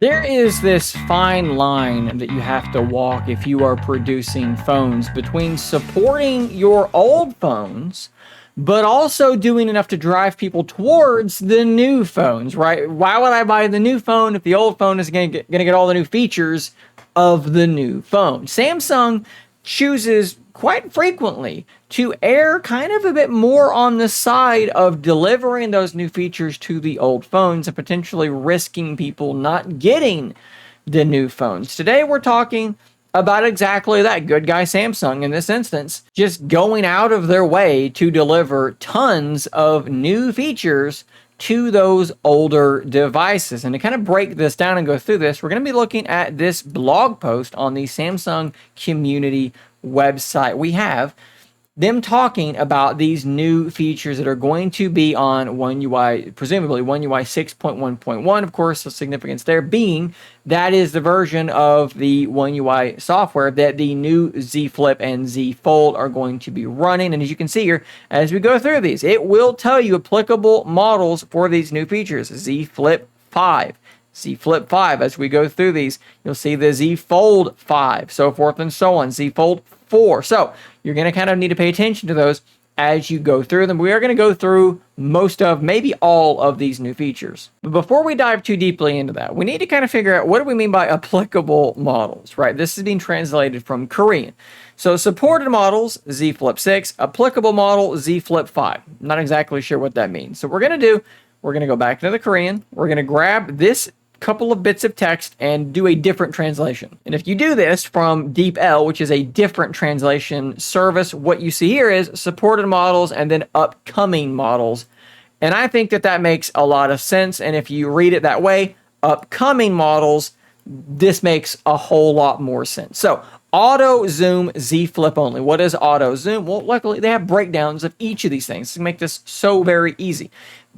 There is this fine line that you have to walk if you are producing phones between supporting your old phones, but also doing enough to drive people towards the new phones, right? Why would I buy the new phone if the old phone is going to get all the new features of the new phone? Samsung chooses quite frequently to err kind of a bit more on the side of delivering those new features to the old phones and potentially risking people not getting the new phones. Today, we're talking about exactly that. Good guy Samsung, in this instance, just going out of their way to deliver tons of new features to those older devices. And to kind of break this down and go through this, we're going to be looking at this blog post on the Samsung community website. We have them talking about these new features that are going to be on One UI, presumably One UI 6.1.1. Of course, the significance there being that is the version of the One UI software that the new Z Flip and Z Fold are going to be running. And as you can see here, as we go through these, it will tell you applicable models for these new features. Z Flip 5. Z Flip 5. As we go through these, you'll see the Z Fold 5, so forth and so on. Z Fold 4. So you're going to kind of need to pay attention to those as you go through them. We are going to go through most of, maybe all of these new features. But before we dive too deeply into that, we need to kind of figure out what do we mean by applicable models, right? This is being translated from Korean. So supported models, Z Flip 6, applicable model, Z Flip 5. Not exactly sure what that means. So what we're going to do, we're going to go back to the Korean. We're going to grab this couple of bits of text and do a different translation. And if you do this from DeepL, which is a different translation service, what you see here is supported models and then upcoming models. And I think that that makes a lot of sense. And if you read it that way, upcoming models, this makes a whole lot more sense. So auto zoom Z Flip only. What is auto zoom? Well, luckily they have breakdowns of each of these things to make this so very easy.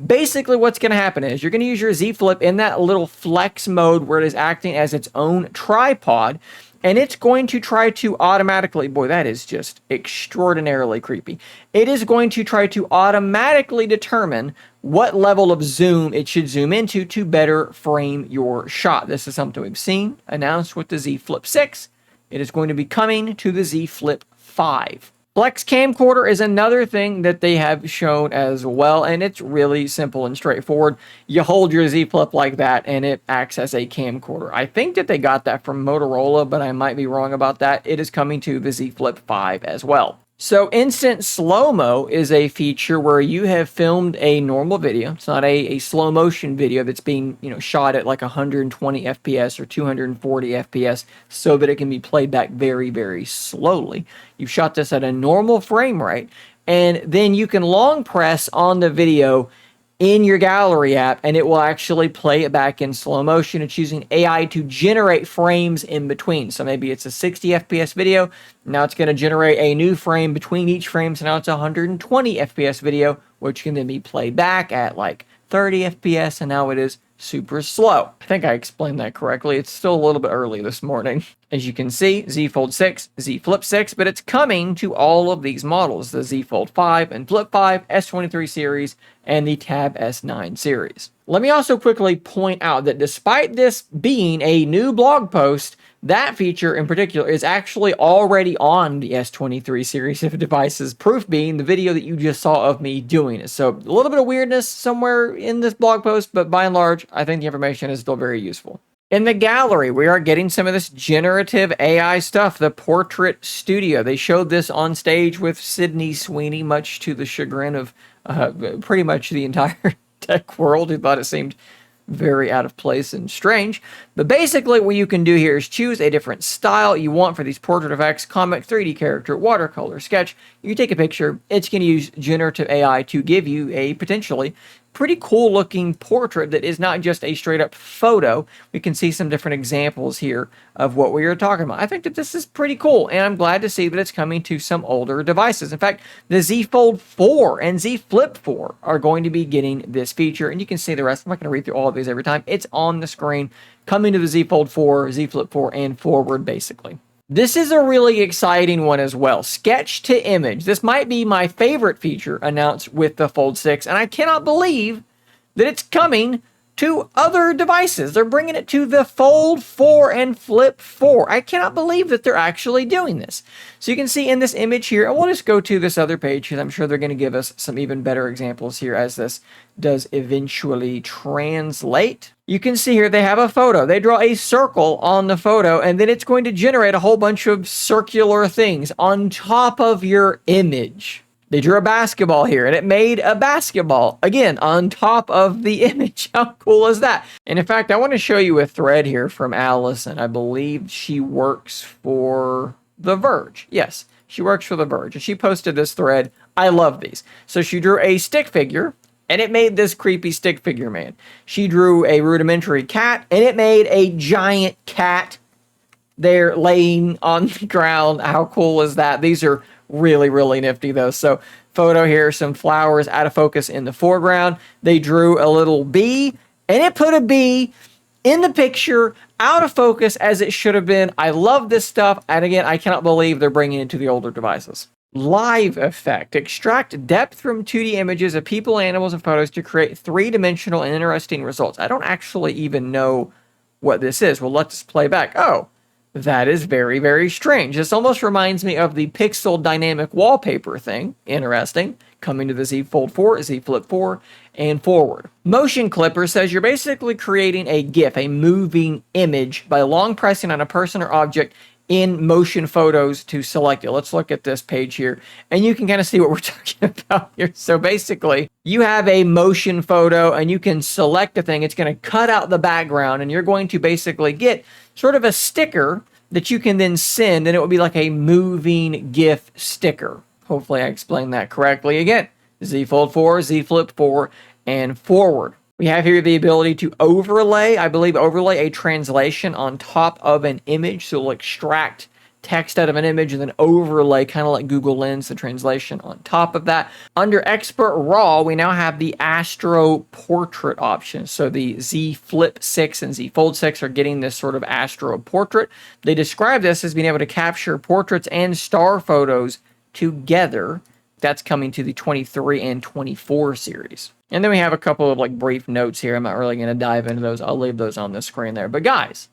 Basically, what's going to happen is you're going to use your Z Flip in that little flex mode where it is acting as its own tripod, and it's going to try to automatically, boy, that is just extraordinarily creepy. It is going to try to automatically determine what level of zoom it should zoom into to better frame your shot. This is something we've seen announced with the Z Flip 6. It is going to be coming to the Z Flip 5. Flex camcorder is another thing that they have shown as well, and it's really simple and straightforward. You hold your Z Flip like that, and it acts as a camcorder. I think that they got that from Motorola, but I might be wrong about that. It is coming to the Z Flip 5 as well. So instant slow-mo is a feature where you have filmed a normal video. It's not a slow motion video that's being, shot at like 120 FPS or 240 FPS so that it can be played back very, very slowly. You've shot this at a normal frame rate, and then you can long press on the video in your gallery app, and it will actually play it back in slow motion. It's using AI to generate frames in between. So maybe it's a 60 FPS video. Now it's going to generate a new frame between each frame. So now it's a 120 FPS video, which can then be played back at like 30 FPS, and now it is super slow. I think I explained that correctly. It's still a little bit early this morning. As you can see, Z Fold 6, Z Flip 6, but it's coming to all of these models, the Z Fold 5 and Flip 5, S23 series, and the Tab S9 series. Let me also quickly point out that despite this being a new blog post, that feature in particular is actually already on the S23 series of devices, proof being the video that you just saw of me doing it. So a little bit of weirdness somewhere in this blog post, but by and large, I think the information is still very useful. In the gallery, we are getting some of this generative AI stuff, the Portrait Studio. They showed this on stage with Sydney Sweeney, much to the chagrin of pretty much the entire tech world, who thought it seemed very out of place and strange. But basically what you can do here is choose a different style you want for these portrait effects: comic, 3D character, watercolor, sketch. You take a picture, it's going to use generative AI to give you a potentially pretty cool looking portrait that is not just a straight up photo. We can see some different examples here of what we are talking about. I think that this is pretty cool, and I'm glad to see that it's coming to some older devices. In fact, the Z Fold 4 and Z Flip 4 are going to be getting this feature, and you can see the rest. I'm not going to read through all of these every time. It's on the screen, coming to the Z Fold 4, Z Flip 4, and forward, basically. This is a really exciting one as well. Sketch to image. This might be my favorite feature announced with the Fold 6, and I cannot believe that it's coming to other devices. They're bringing it to the Fold 4 and Flip 4. I cannot believe that they're actually doing this. So you can see in this image here, and we'll just go to this other page because I'm sure they're going to give us some even better examples here as this does eventually translate. You can see here they have a photo. They draw a circle on the photo, and then it's going to generate a whole bunch of circular things on top of your image. They drew a basketball here, and it made a basketball, again, on top of the image. How cool is that? And in fact, I want to show you a thread here from Allison. I believe she works for The Verge. Yes, she works for The Verge. And she posted this thread. I love these. So she drew a stick figure, and it made this creepy stick figure man. She drew a rudimentary cat, and it made a giant cat there laying on the ground. How cool is that? These are really, really nifty though. So photo here, some flowers out of focus in the foreground. They drew a little bee, and it put a bee in the picture out of focus as it should have been. I love this stuff. And again, I cannot believe they're bringing it to the older devices. Live effect. Extract depth from 2D images of people, animals, and photos to create three-dimensional and interesting results. I don't actually even know what this is. Well, let's play back. Oh, that is very, very strange. This almost reminds me of the pixel dynamic wallpaper thing. Interesting. Coming to the Z Fold 4, Z Flip 4, and forward. Motion Clipper says you're basically creating a GIF, a moving image, by long pressing on a person or object in motion photos to select it. Let's look at this page here, and you can kind of see what we're talking about here. So basically, you have a motion photo, and you can select a thing. It's going to cut out the background, and you're going to basically get sort of a sticker that you can then send, and it will be like a moving GIF sticker. Hopefully I explained that correctly. Again, Z Fold 4, Z Flip 4, and forward. We have here the ability to overlay, I believe overlay a translation on top of an image. So it'll extract text out of an image and then overlay, kind of like Google Lens, the translation on top of that. Under Expert RAW, we now have the Astro Portrait option. So the Z Flip 6 and Z Fold 6 are getting this sort of Astro Portrait. They describe this as being able to capture portraits and star photos together. That's coming to the 23 and 24 series. And then we have a couple of like brief notes here. I'm not really going to dive into those. I'll leave those on the screen there. But guys,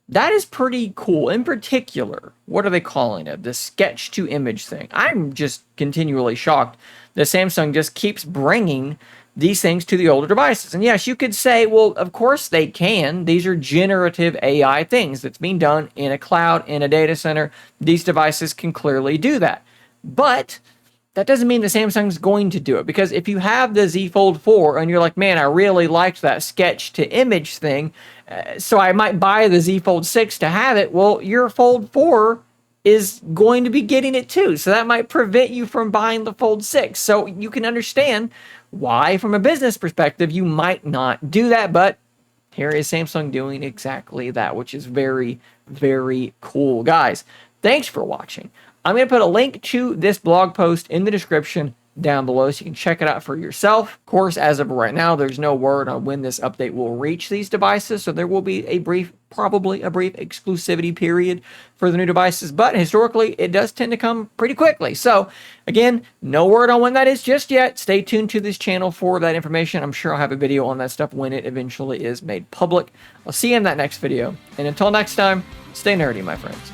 that is pretty cool. In particular, what are they calling it? The sketch to image thing. I'm just continually shocked that Samsung just keeps bringing these things to the older devices. And yes, you could say, well, of course they can. These are generative AI things that's being done in a cloud, in a data center. These devices can clearly do that. But that doesn't mean that Samsung's going to do it, because if you have the Z Fold 4 and you're like, man, I really liked that sketch to image thing, so I might buy the Z Fold 6 to have it, well, your Fold 4 is going to be getting it too. So that might prevent you from buying the Fold 6. So you can understand why, from a business perspective, you might not do that. But here is Samsung doing exactly that, which is very, very cool. Guys, thanks for watching. I'm going to put a link to this blog post in the description down below so you can check it out for yourself. Of course, as of right now, there's no word on when this update will reach these devices, so there will be a brief, probably a brief exclusivity period for the new devices, but historically, it does tend to come pretty quickly. So, again, no word on when that is just yet. Stay tuned to this channel for that information. I'm sure I'll have a video on that stuff when it eventually is made public. I'll see you in that next video, and until next time, stay nerdy, my friends.